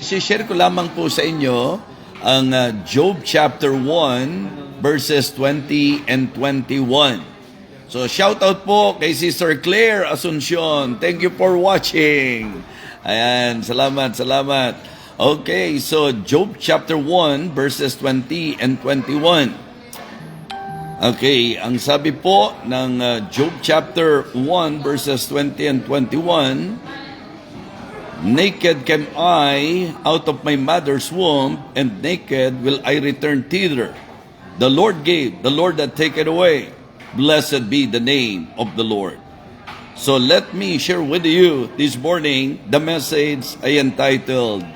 I-share ko lamang po sa inyo ang Job chapter 1 verses 20 and 21. So shout out po kay Sister Claire Asuncion. Thank you for watching. Ayan, salamat. Okay, so Job chapter 1 verses 20 and 21. Okay, ang sabi po ng Job chapter 1 verses 20 and 21, naked came I out of my mother's womb, and naked will I return thither. The Lord gave, the Lord hath taken away. Blessed be the name of the Lord. So let me share with you this morning the message I entitled,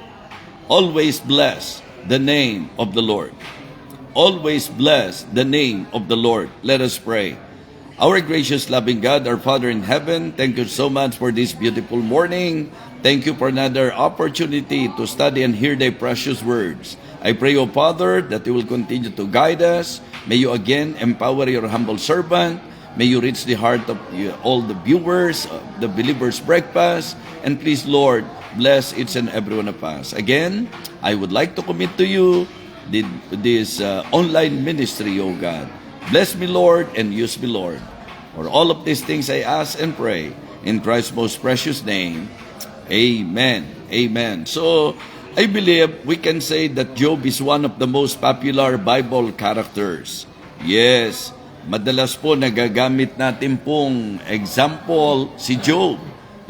Always Bless the Name of the Lord. Always bless the name of the Lord. Let us pray. Our gracious, loving God, our Father in heaven, thank you so much for this beautiful morning. Thank you for another opportunity to study and hear thy precious words. I pray, O Father, that you will continue to guide us. May you again empower your humble servant. May you reach the heart of all the viewers, the Believer's Breakfast. And please, Lord, bless each and every one of us. Again, I would like to commit to you this online ministry, O God. Bless me, Lord, and use me, Lord. For all of these things I ask and pray in Christ's most precious name. Amen. Amen. So, I believe we can say that Job is one of the most popular Bible characters. Yes, madalas po nagagamit natin pong example si Job,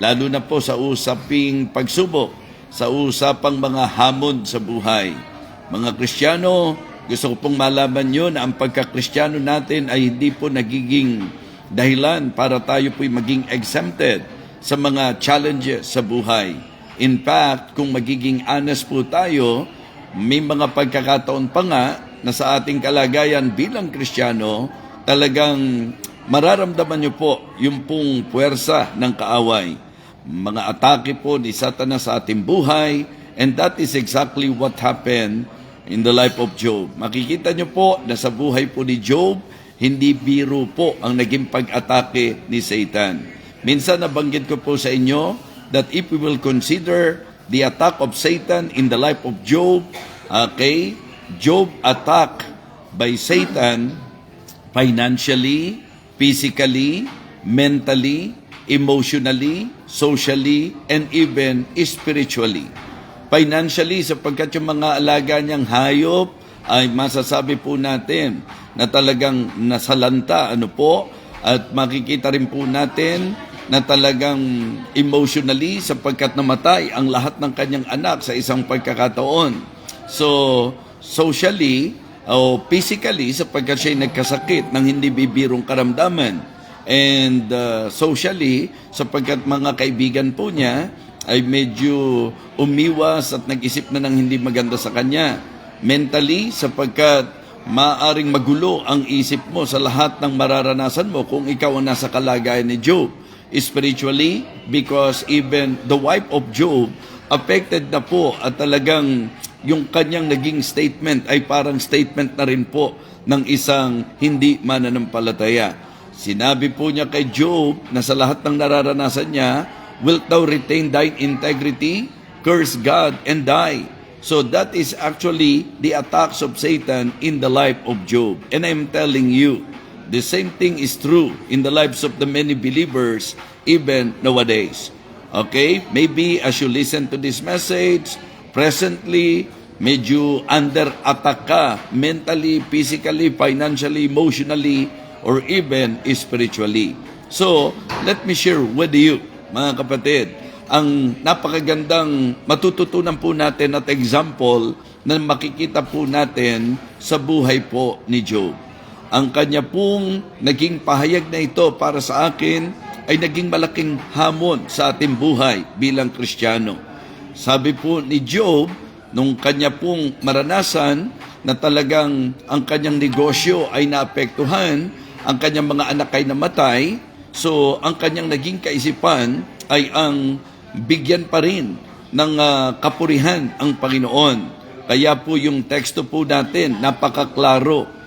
lalo na po sa usaping pagsubok, sa usapang mga hamon sa buhay. Mga Kristiyano, gusto ko pong malaman nyo na ang pagka-Kristiyano natin ay hindi po nagiging dahilan para tayo po'y maging exempted sa mga challenges sa buhay. In fact, kung magiging honest po tayo, may mga pagkakataon pa nga na sa ating kalagayan bilang Kristiyano, talagang mararamdaman nyo po yung pong puwersa ng kaaway. Mga atake po ni Satanas sa ating buhay, and that is exactly what happened in the life of Job. Makikita nyo po na sa buhay po ni Job, hindi biro po ang naging pag-atake ni Satan. Minsan nabanggit ko po sa inyo that if we will consider the attack of Satan in the life of Job, okay, Job attacked by Satan financially, physically, mentally, emotionally, socially, and even spiritually. Financially, sapagkat yung mga alaga niyang hayop ay masasabi po natin na talagang nasalanta, at makikita rin po natin na talagang emotionally sapagkat namatay ang lahat ng kanyang anak sa isang pagkakataon. So, socially o physically sapagkat siya'y nagkasakit ng hindi bibirong karamdaman. And socially sapagkat mga kaibigan po niya ay medyo umiwas at nag-isip na ng hindi maganda sa kanya. Mentally, sapagkat maaring magulo ang isip mo sa lahat ng mararanasan mo kung ikaw ang nasa kalagayan ni Job. Spiritually, because even the wife of Job affected na po at talagang yung kanyang naging statement ay parang statement na rin po ng isang hindi mananampalataya. Sinabi po niya kay Job na sa lahat ng nararanasan niya, wilt thou retain thine integrity? Curse God and die. So that is actually the attacks of Satan in the life of Job. And I'm telling you, the same thing is true in the lives of the many believers even nowadays. Okay? Maybe as you listen to this message, presently, medyo under attack ka mentally, physically, financially, emotionally, or even spiritually. So, let me share with you, mga kapatid, ang napakagandang matututunan po natin at example na makikita po natin sa buhay po ni Job. Ang kanya pong naging pahayag na ito para sa akin ay naging malaking hamon sa ating buhay bilang Kristiyano. Sabi po ni Job, nung kanya pong maranasan na talagang ang kanyang negosyo ay naapektuhan, ang kanyang mga anak ay namatay, so ang kanyang naging kaisipan ay ang bigyan pa rin ng kapurihan ang Panginoon. Kaya po yung teksto po natin, napakaklaro.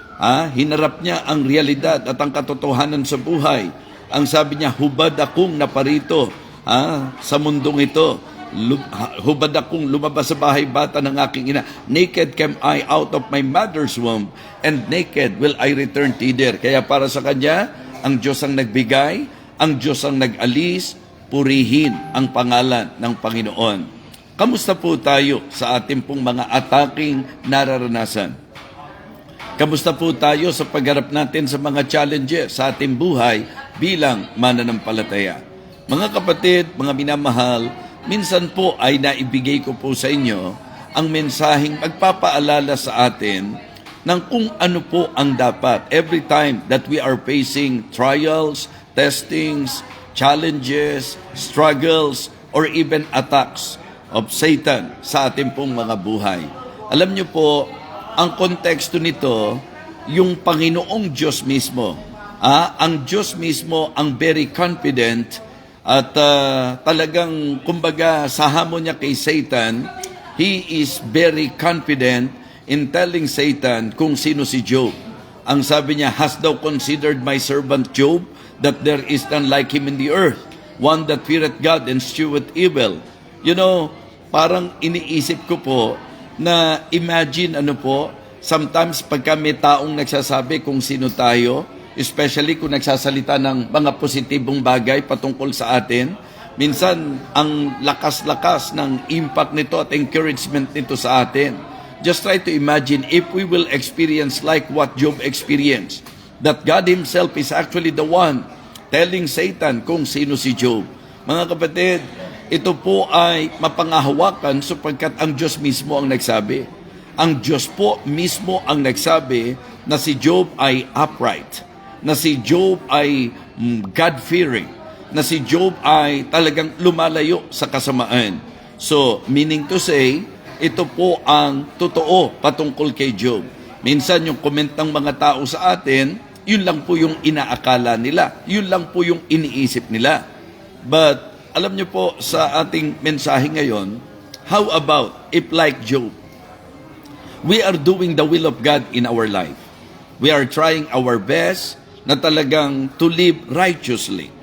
Hinarap niya ang realidad at ang katotohanan sa buhay. Ang sabi niya, hubad akong naparito sa mundong ito. hubad akong lumabas sa bahay bata ng aking ina. Naked came I out of my mother's womb, and naked will I return thither. Kaya para sa Kanya, ang Diyos ang nagbigay, ang Diyos ang nag-alis, purihin ang pangalan ng Panginoon. Kamusta po tayo sa ating pong mga ataking nararanasan? Kamusta po tayo sa pagharap natin sa mga challenges sa ating buhay bilang mananampalataya? Mga kapatid, mga minamahal, minsan po ay naibigay ko po sa inyo ang mensaheng magpapaalala sa atin ng kung ano po ang dapat every time that we are facing trials, testings, challenges, struggles, or even attacks of Satan sa ating pong mga buhay. Alam niyo po, ang konteksto nito, yung Panginoong Diyos mismo. Ang Diyos mismo ang very confident at talagang, kumbaga, sa hamon niya kay Satan, He is very confident in telling Satan kung sino si Job. Ang sabi niya, "Hast thou considered my servant Job, that there is none like him in the earth, one that feareth God and sheweth evil." You know, parang iniisip ko po, na imagine sometimes pagka may taong nagsasabi kung sino tayo, especially kung nagsasalita ng mga positibong bagay patungkol sa atin, minsan ang lakas-lakas ng impact nito at encouragement nito sa atin. Just try to imagine if we will experience like what Job experienced, that God Himself is actually the one telling Satan kung sino si Job. Mga kapatid, ito po ay mapangahawakan sapagkat ang Diyos mismo ang nagsabi. Ang Diyos po mismo ang nagsabi na si Job ay upright, na si Job ay God-fearing, na si Job ay talagang lumalayo sa kasamaan. So, meaning to say, ito po ang totoo patungkol kay Job. Minsan yung comment ng mga tao sa atin, yun lang po yung inaakala nila, yun lang po yung iniisip nila. But alam niyo po, sa ating mensahe ngayon, how about if like Job, we are doing the will of God in our life. We are trying our best na talagang to live righteously.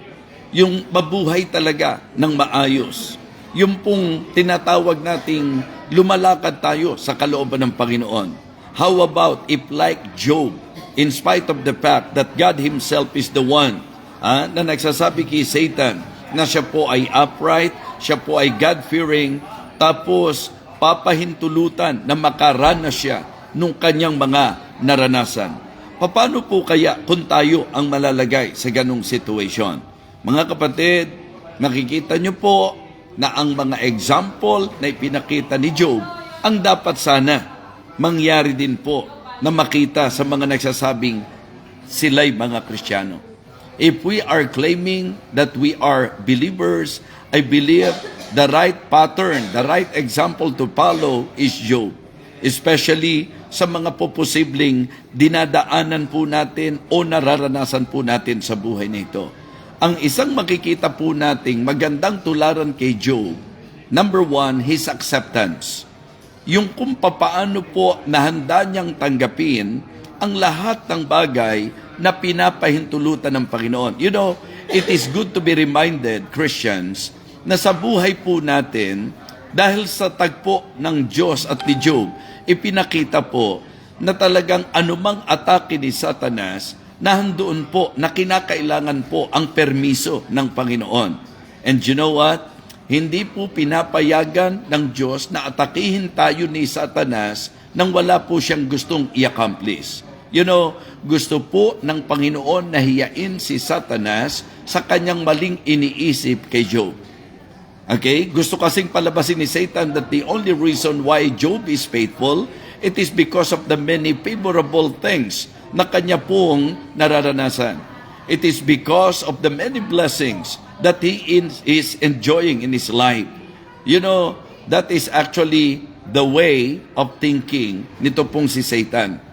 Yung mabuhay talaga ng maayos. Yung pong tinatawag nating lumalakad tayo sa kalooban ng Panginoon. How about if like Job, in spite of the fact that God Himself is the one na nagsasabi kay Satan, na siya po ay upright, siya po ay God-fearing, tapos papahintulutan na makaranas siya nung kanyang mga naranasan. Paano po kaya kung tayo ang malalagay sa ganong situation? Mga kapatid, nakikita niyo po na ang mga example na ipinakita ni Job, ang dapat sana mangyari din po na makita sa mga nagsasabing sila'y mga Kristiyano. If we are claiming that we are believers, I believe the right pattern, the right example to follow is Job. Especially sa mga posibleng dinadaanan po natin o nararanasan po natin sa buhay nito. Ang isang makikita po nating magandang tularan kay Job, number one, his acceptance. Yung kung papaano po nahanda niyang tanggapin ang lahat ng bagay na pinapahintulutan ng Panginoon. You know, it is good to be reminded, Christians, na sa buhay po natin, dahil sa tagpo ng Diyos at ni Job, ipinakita po na talagang anumang atake ni Satanas, nahandoon po na kinakailangan po ang permiso ng Panginoon. And you know what? Hindi po pinapayagan ng Diyos na atakihin tayo ni Satanas nang wala po siyang gustong i-accomplish. You know, gusto po ng Panginoon na hiyain si Satanas sa kanyang maling iniisip kay Job. Okay? Gusto kasing palabasin ni Satan that the only reason why Job is faithful, it is because of the many favorable things na kanya pong nararanasan. It is because of the many blessings that he is enjoying in his life. You know, that is actually the way of thinking nito pong si Satan.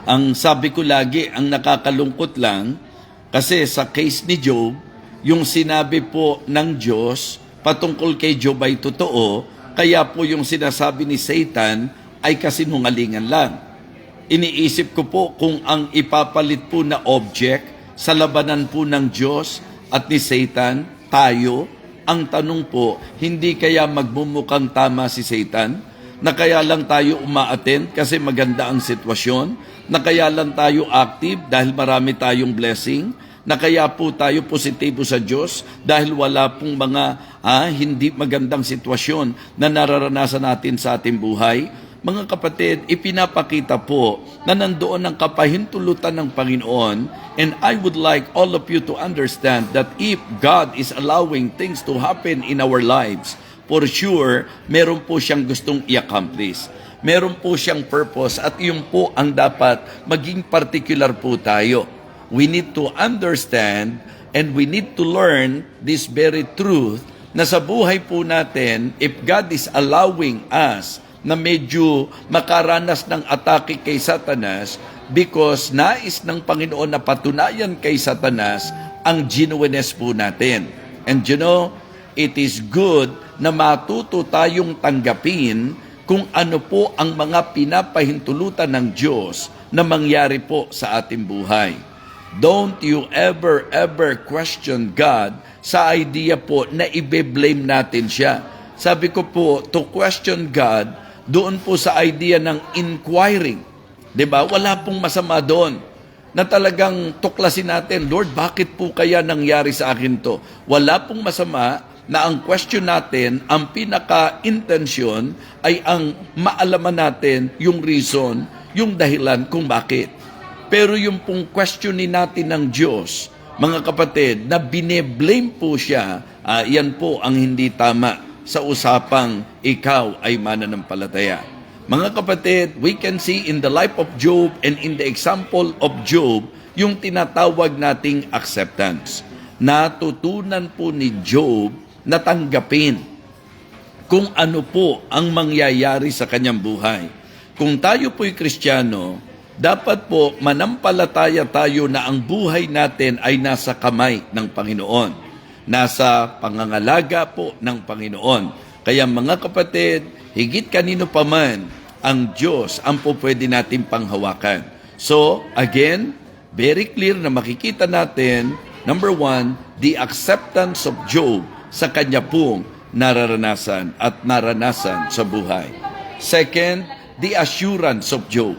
Ang sabi ko lagi, ang nakakalungkot lang, kasi sa case ni Job, yung sinabi po ng Diyos patungkol kay Job ay totoo, kaya po yung sinasabi ni Satan ay kasinungalingan lang. Iniisip ko po kung ang ipapalit po na object sa labanan po ng Diyos at ni Satan, tayo, ang tanong po, hindi kaya magmumukhang tama si Satan? Na kaya lang tayo umaattend kasi maganda ang sitwasyon? Na kaya lang tayo active dahil marami tayong blessing? Na kaya po tayo positibo sa Diyos dahil wala pong mga hindi magandang sitwasyon na nararanasan natin sa ating buhay? Mga kapatid, ipinapakita po na nandoon ang kapahintulutan ng Panginoon, and I would like all of you to understand that if God is allowing things to happen in our lives, for sure, meron po siyang gustong i-accomplish. Meron po siyang purpose at yun po ang dapat maging particular po tayo. We need to understand and we need to learn this very truth na sa buhay po natin, if God is allowing us na medyo makaranas ng atake kay Satanas because nais ng Panginoon na patunayan kay Satanas ang genuineness po natin. And you know, it is good na matuto tayong tanggapin kung ano po ang mga pinapahintulutan ng Diyos na mangyari po sa ating buhay. Don't you ever question God sa idea po na ibe-blame natin siya. Sabi ko po, to question God, doon po sa idea ng inquiring. 'Di ba? Wala pong masama doon. Na talagang tuklasin natin, Lord, bakit po kaya nangyari sa akin to? Wala pong masama na ang question natin, ang pinaka-intensyon ay ang maalaman natin yung reason, yung dahilan kung bakit. Pero yung pong questionin natin ng Diyos, mga kapatid, na bine-blame po siya, yan po ang hindi tama sa usapang ikaw ay mananampalataya. Mga kapatid, we can see in the life of Job and in the example of Job, yung tinatawag nating acceptance. Natutunan po ni Job na tanggapin kung ano po ang mangyayari sa kanyang buhay. Kung tayo po'y Kristiyano, dapat po manampalataya tayo na ang buhay natin ay nasa kamay ng Panginoon. Nasa pangangalaga po ng Panginoon. Kaya mga kapatid, higit kanino pa man, ang Diyos ang po pwede natin panghawakan. So, again, very clear na makikita natin, number one, the acceptance of Job sa kanya pong nararanasan at naranasan sa buhay. Second, the assurance of Job.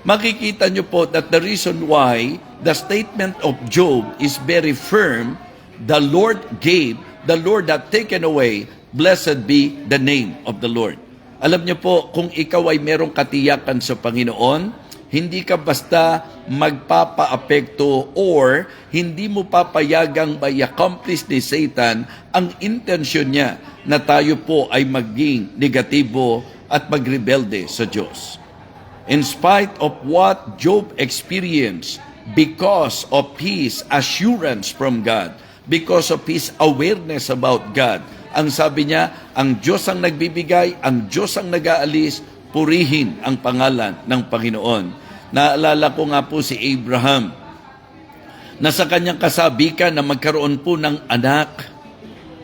Makikita nyo po that the reason why the statement of Job is very firm, the Lord gave, the Lord hath taken away, blessed be the name of the Lord. Alam niyo po, kung ikaw ay merong katiyakan sa Panginoon, hindi ka basta magpapa-apekto or hindi mo papayagang i-accomplish ni Satan ang intensyon niya na tayo po ay maging negatibo at magrebelde sa Diyos. In spite of what Job experienced because of his assurance from God, because of his awareness about God. Ang sabi niya, ang Diyos ang nagbibigay, ang Diyos ang nag-aalis, purihin ang pangalan ng Panginoon. Naalala ko nga po si Abraham, na sa kanyang kasabikan na magkaroon po ng anak.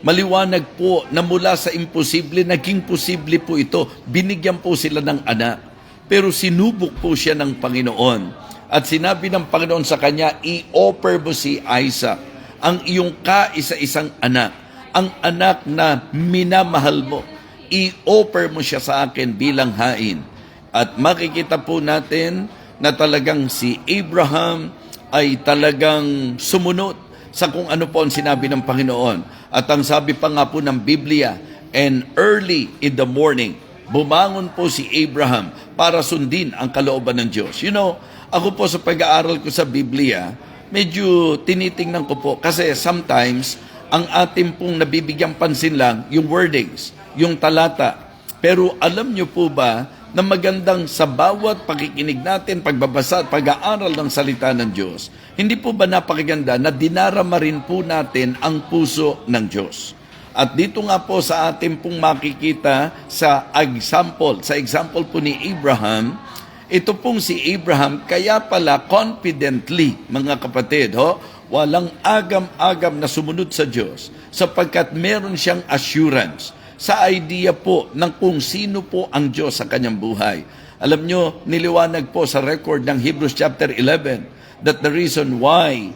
Maliwanag po na mula sa imposible, naging posible po ito. Binigyan po sila ng anak. Pero sinubok po siya ng Panginoon. At sinabi ng Panginoon sa kanya, i-offer mo si Isaac, ang iyong kaisa-isang anak, ang anak na minamahal mo, i-offer mo siya sa akin bilang hain. At makikita po natin na talagang si Abraham ay talagang sumunod sa kung ano po ang sinabi ng Panginoon. At ang sabi pa nga po ng Biblia, and early in the morning, bumangon po si Abraham para sundin ang kalooban ng Diyos. You know, ako po sa pag-aaral ko sa Biblia, medyo tinitingnan ko po kasi sometimes ang ating pong nabibigyang pansin lang yung wordings, yung talata. Pero alam nyo po ba na magandang sa bawat pakikinig natin, pagbabasa at pag-aaral ng salita ng Diyos, hindi po ba napakaganda na dinarama rin po natin ang puso ng Diyos? At dito nga po sa ating pong makikita sa example po ni Abraham, ito pong si Abraham, kaya pala confidently, mga kapatid, walang agam-agam na sumunod sa Diyos sapagkat meron siyang assurance sa idea po ng kung sino po ang Diyos sa kanyang buhay. Alam nyo, niliwanag po sa record ng Hebrews chapter 11 that the reason why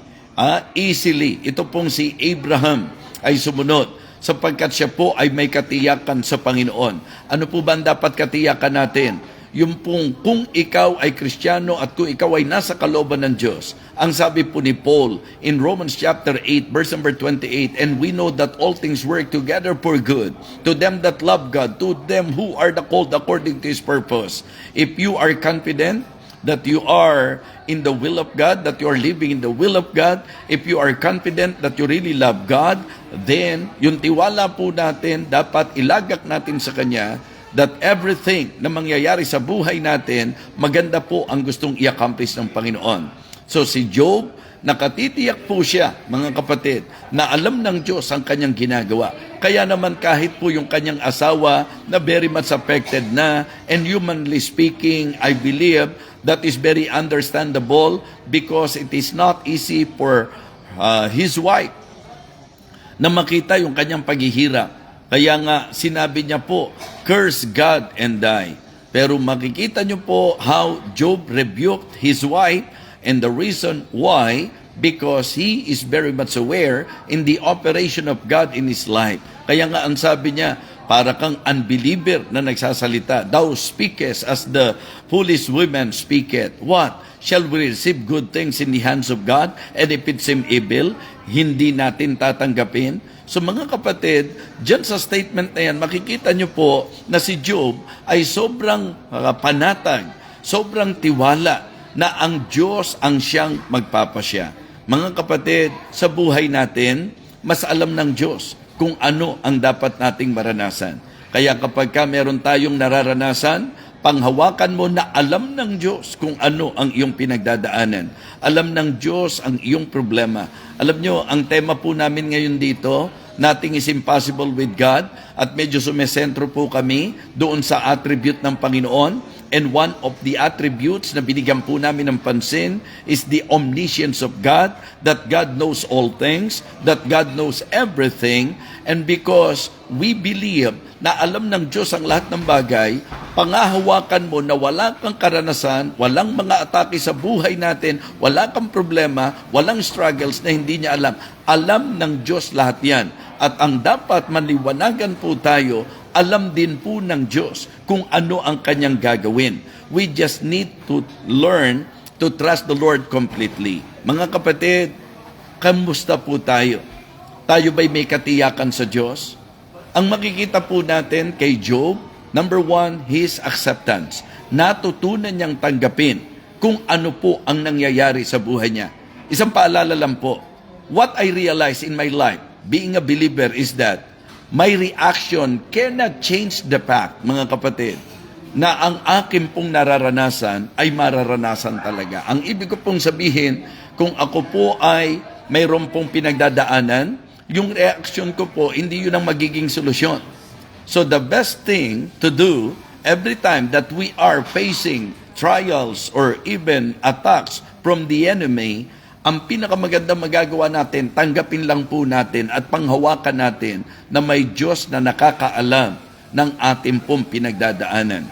easily ito pong si Abraham ay sumunod sapagkat siya po ay may katiyakan sa Panginoon. Ano po ba ang dapat katiyakan natin? Yung pong kung ikaw ay Kristiyano at kung ikaw ay nasa kalooban ng Diyos. Ang sabi po ni Paul in Romans chapter 8 verse number 28, and we know that all things work together for good to them that love God, to them who are the called according to His purpose. If you are confident that you are in the will of God, that you are living in the will of God, if you are confident that you really love God, then yung tiwala po natin, dapat ilagak natin sa Kanya that everything na mangyayari sa buhay natin, maganda po ang gustong i-accomplish ng Panginoon. So si Job, nakatitiyak po siya, mga kapatid, na alam ng Diyos ang kanyang ginagawa. Kaya naman kahit po yung kanyang asawa na very much affected na, and humanly speaking, I believe that is very understandable because it is not easy for his wife na makita yung kanyang paghihirap. Kaya nga sinabi niya po, curse God and die. Pero makikita niyo po how Job rebuked his wife, and the reason why, because he is very much aware in the operation of God in his life. Kaya nga ang sabi niya, para kang unbeliever na nagsasalita, thou speakest as the foolish women speaketh. What? Shall we receive good things in the hands of God? And if it seem evil, hindi natin tatanggapin? So mga kapatid, dyan sa statement na yan, makikita nyo po na si Job ay sobrang panatag, sobrang tiwala na ang Diyos ang siyang magpapasya. Mga kapatid, sa buhay natin, mas alam ng Diyos kung ano ang dapat nating maranasan. Kaya kapag meron tayong nararanasan, panghawakan mo na alam ng Diyos kung ano ang iyong pinagdadaanan. Alam ng Diyos ang iyong problema. Alam nyo, ang tema po namin ngayon dito, nothing is impossible with God, at medyo sumesentro po kami doon sa attribute ng Panginoon. And one of the attributes na binigyan po namin ng pansin is the omniscience of God, that God knows all things, that God knows everything, and because we believe na alam ng Diyos ang lahat ng bagay, pangahawakan mo na wala kang karanasan, walang mga atake sa buhay natin, wala kang problema, walang struggles na hindi niya alam. Alam ng Diyos lahat yan. At ang dapat maliwanagan po tayo, alam din po ng Diyos kung ano ang kanyang gagawin. We just need to learn to trust the Lord completely. Mga kapatid, kamusta po tayo? Tayo ba'y may katiyakan sa Diyos? Ang makikita po natin kay Job, number one, his acceptance. Natutunan niyang tanggapin kung ano po ang nangyayari sa buhay niya. Isang paalala lang po, what I realize in my life, being a believer, is that my reaction cannot change the fact, mga kapatid, na ang akin pong nararanasan ay mararanasan talaga. Ang ibig ko pong sabihin, kung ako po ay mayroon pong pinagdadaanan, yung reaction ko po, hindi yun ang magiging solusyon. So the best thing to do every time that we are facing trials or even attacks from the enemy, ang pinakamagandang magagawa natin, tanggapin lang po natin at panghawakan natin na may Diyos na nakakaalam ng ating pong pinagdadaanan.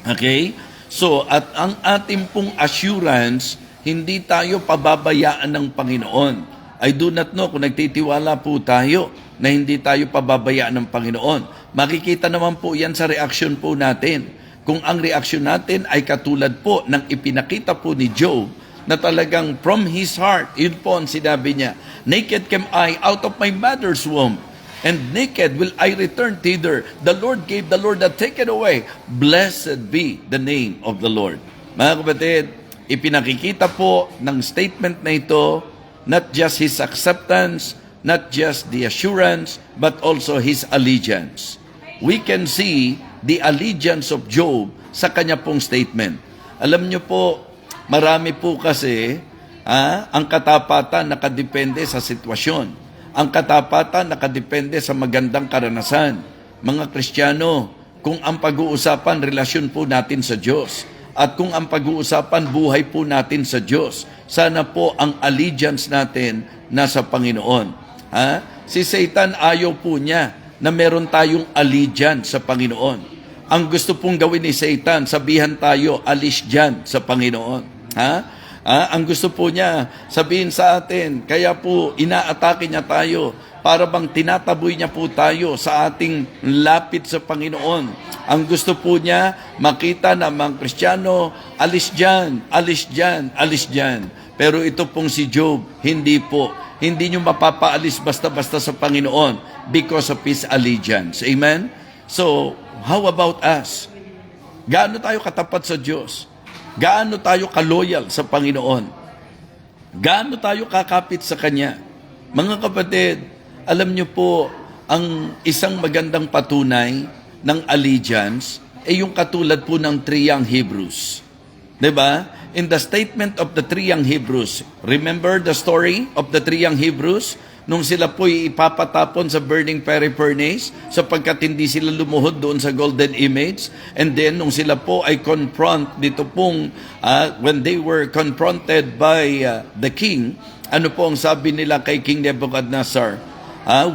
Okay? So, at ang ating pong assurance, hindi tayo pababayaan ng Panginoon. I do not know kung nagtitiwala po tayo na hindi tayo pababayaan ng Panginoon. Makikita naman po yan sa reaksyon po natin. Kung ang reaksyon natin ay katulad po ng ipinakita po ni Job, na talagang from his heart, yun po ang sinabi niya, naked came I out of my mother's womb, and naked will I return thither. The Lord gave, the Lord hath taken away. Blessed be the name of the Lord. Mga kapatid, ipinakikita po ng statement na ito, not just his acceptance, not just the assurance, but also his allegiance. We can see the allegiance of Job sa kanya pong statement. Alam niyo po, marami po kasi ang katapatan nakadepende sa sitwasyon. Ang katapatan nakadepende sa magandang karanasan. Mga Kristiyano, kung ang pag-uusapan, relasyon po natin sa Diyos, at kung ang pag-uusapan, buhay po natin sa Diyos, sana po ang allegiance natin nasa Panginoon. Si Satan ayaw po niya na meron tayong allegiance sa Panginoon. Ang gusto pong gawin ni Satan, sabihan tayo, alis dyan sa Panginoon. Ang gusto po niya sabihin sa atin, kaya po inaatake niya tayo para bang tinataboy niya po tayo sa ating lapit sa Panginoon. Ang gusto po niya makita na mga Kristiyano, alis dyan, alis dyan, alis dyan. Pero ito pong si Job, hindi po. Hindi niyo mapapaalis basta-basta sa Panginoon because of His allegiance. Amen? So, how about us? Gaano tayo katapat sa Diyos? Gaano tayo kaloyal sa Panginoon? Gaano tayo kakapit sa Kanya? Mga kapatid, alam niyo po, ang isang magandang patunay ng allegiance ay yung katulad po ng three young Hebrews. 'Di ba? In the statement of the three young Hebrews, remember the story of the three young Hebrews? Nung sila po'y ipapatapon sa burning furnace sapagkat hindi sila lumuhod doon sa golden image. And then, nung sila po ay confront dito pong, when they were confronted by the king, ano po ang sabi nila kay King Nebuchadnezzar?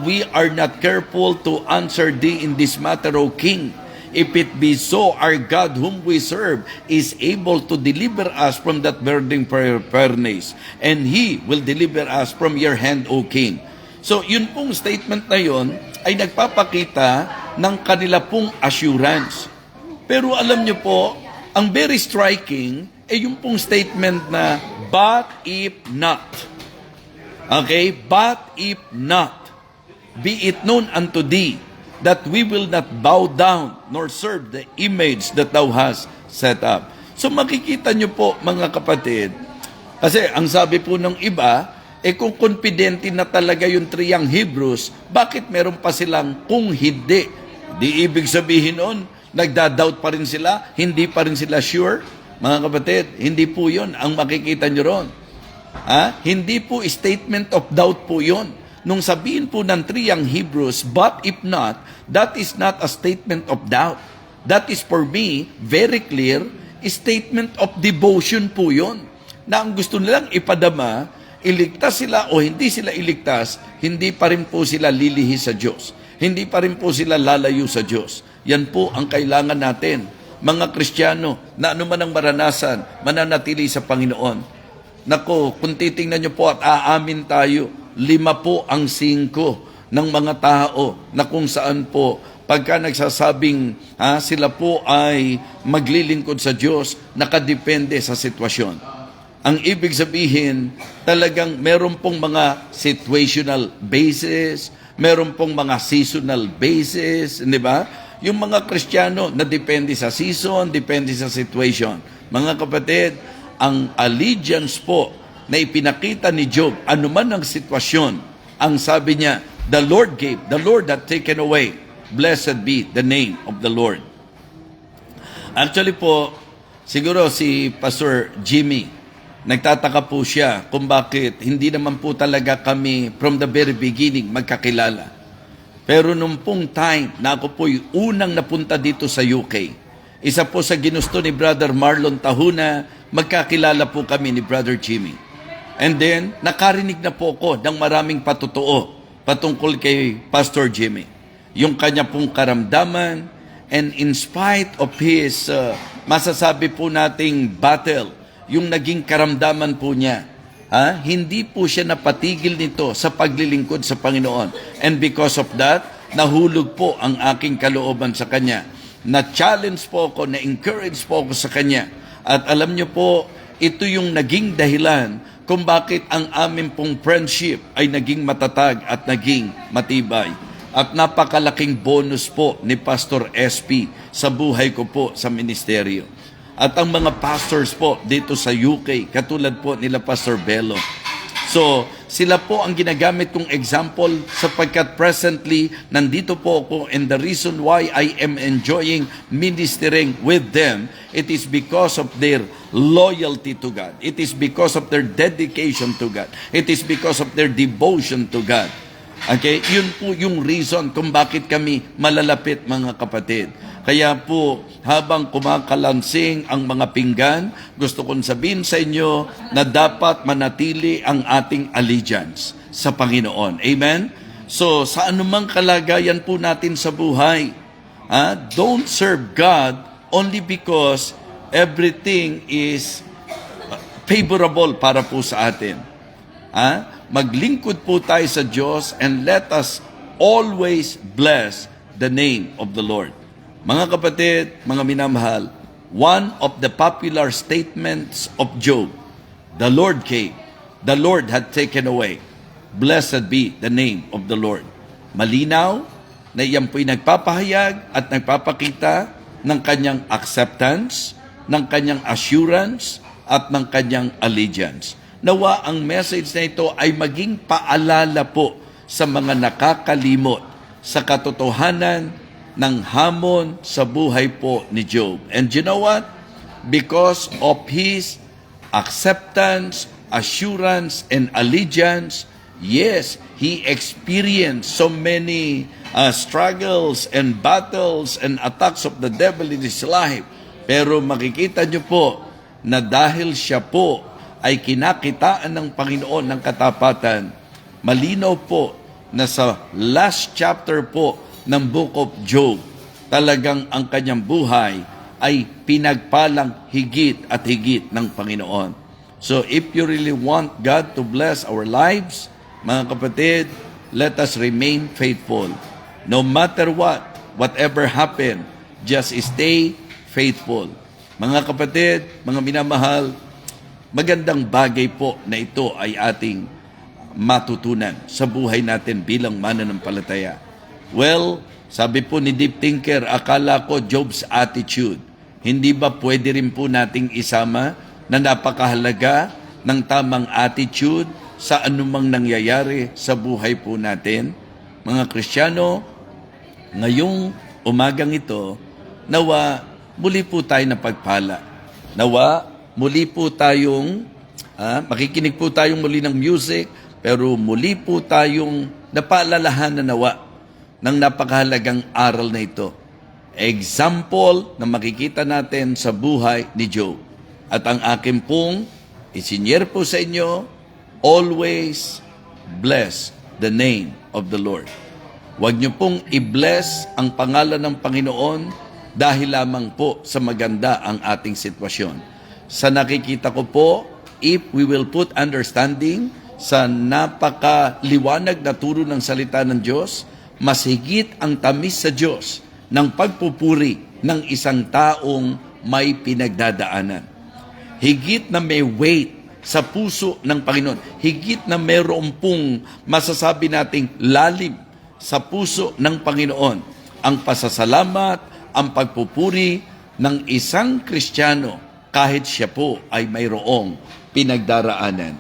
We are not careful to answer thee in this matter, O king. If it be so, our God whom we serve is able to deliver us from that burning furnace, and He will deliver us from your hand, O King. So, yun pong statement na yun ay nagpapakita ng kanila pong assurance. Pero alam nyo po, ang very striking ay yung pong statement na, but if not. Okay? But if not, be it known unto thee, that we will not bow down nor serve the image that thou hast set up. So makikita nyo po mga kapatid, kasi ang sabi po ng iba, kung confidente na talaga yung three young Hebrews, bakit meron pa silang kung hindi? Di ibig sabihin nun, nagda-doubt pa rin sila, hindi pa rin sila sure? Mga kapatid, hindi po yun ang makikita nyo ron. Hindi po statement of doubt po yun. Nung sabihin po ng three young Hebrews, but if not, that is not a statement of doubt. That is for me, very clear, a statement of devotion po yun. Na ang gusto nilang ipadama, iligtas sila o hindi sila iligtas, hindi pa rin po sila lilihis sa Diyos. Hindi pa rin po sila lalayo sa Diyos. Yan po ang kailangan natin. Mga Kristiyano, na anuman ang maranasan, mananatili sa Panginoon. Nako, kung titingnan nyo po at aamin tayo, 5 po ang 5 ng mga tao na kung saan po pagka nagsasabing sila po ay maglilingkod sa Diyos, nakadepende sa sitwasyon. Ang ibig sabihin, talagang meron pong mga situational basis, meron pong mga seasonal basis, di ba? Yung mga Kristiyano na depende sa season, depende sa situation. Mga kapatid, ang allegiance po na ipinakita ni Job, anuman ang sitwasyon, ang sabi niya, the Lord gave, the Lord hath taken away, blessed be the name of the Lord. Actually po, siguro si Pastor Jimmy, nagtataka po siya kung bakit hindi naman po talaga kami from the very beginning magkakilala. Pero nung pong time na ako po'y unang napunta dito sa UK, isa po sa ginusto ni Brother Marlon Tahuna, magkakilala po kami ni Brother Jimmy. And then, nakarinig na po ako ng maraming patotoo patungkol kay Pastor Jimmy. Yung kanya pong karamdaman, and in spite of his, masasabi po nating battle, yung naging karamdaman po niya, hindi po siya napatigil nito sa paglilingkod sa Panginoon. And because of that, nahulog po ang aking kalooban sa kanya. Na-challenge po ako, na-encourage po ako sa kanya. At alam niyo po, ito yung naging dahilan kung bakit ang amin pong friendship ay naging matatag at naging matibay. At napakalaking bonus po ni Pastor SP sa buhay ko po sa ministeryo. At ang mga pastors po dito sa UK, katulad po nila Pastor Bello. So, sila po ang ginagamit kong example sapagkat presently, nandito po ako, and the reason why I am enjoying ministering with them, it is because of their loyalty to God. It is because of their dedication to God. It is because of their devotion to God. Okay? Yun po yung reason kung bakit kami malalapit, mga kapatid. Kaya po, habang kumakalansing ang mga pinggan, gusto kong sabihin sa inyo na dapat manatili ang ating allegiance sa Panginoon. Amen? So, sa anumang kalagayan po natin sa buhay, don't serve God only because everything is favorable para po sa atin. Maglingkod po tayo sa Diyos and let us always bless the name of the Lord. Mga kapatid, mga minamahal, one of the popular statements of Job, the Lord came, the Lord had taken away. Blessed be the name of the Lord. Malinaw na iyan po'y nagpapahayag at nagpapakita ng kanyang acceptance, ng kanyang assurance, at ng kanyang allegiance. Nawa ang message na ito ay maging paalala po sa mga nakakalimot sa katotohanan ng hamon sa buhay po ni Job. And you know what? Because of his acceptance, assurance, and allegiance, yes, he experienced so many struggles and battles and attacks of the devil in his life. Pero makikita niyo po na dahil siya po ay kinakitaan ng Panginoon ng katapatan, malinaw po na sa last chapter po ng Book of Job, talagang ang kanyang buhay ay pinagpalang higit at higit ng Panginoon. So if you really want God to bless our lives, mga kapatid, let us remain faithful. No matter what, whatever happen, just stay faithful. Mga kapatid, mga minamahal, magandang bagay po na ito ay ating matutunan sa buhay natin bilang mananampalataya. Well, sabi po ni Deep Thinker, akala ko Job's attitude. Hindi ba pwede rin po nating isama na napakahalaga ng tamang attitude sa anumang nangyayari sa buhay po natin? Mga Kristiyano, ngayong umagang ito, nawa muli po tayo napagpala. Nawa muli po tayong, makikinig po tayong muli ng music, pero muli po tayong napaalalahan na nawa ng napakahalagang aral na ito. Example na makikita natin sa buhay ni Job. At ang akin pong isinyer po sa inyo, always bless the name of the Lord. Huwag niyo pong i-bless ang pangalan ng Panginoon dahil lamang po sa maganda ang ating sitwasyon. Sa nakikita ko po, if we will put understanding sa napakaliwanag na turo ng salita ng Diyos, mas higit ang tamis sa Diyos ng pagpupuri ng isang taong may pinagdadaanan. Higit na may weight sa puso ng Panginoon. Higit na mayroon pong masasabi nating lalim sa puso ng Panginoon. Ang pasasalamat, ang pagpupuri ng isang Kristiyano kahit siya po ay mayroong pinagdaraanan.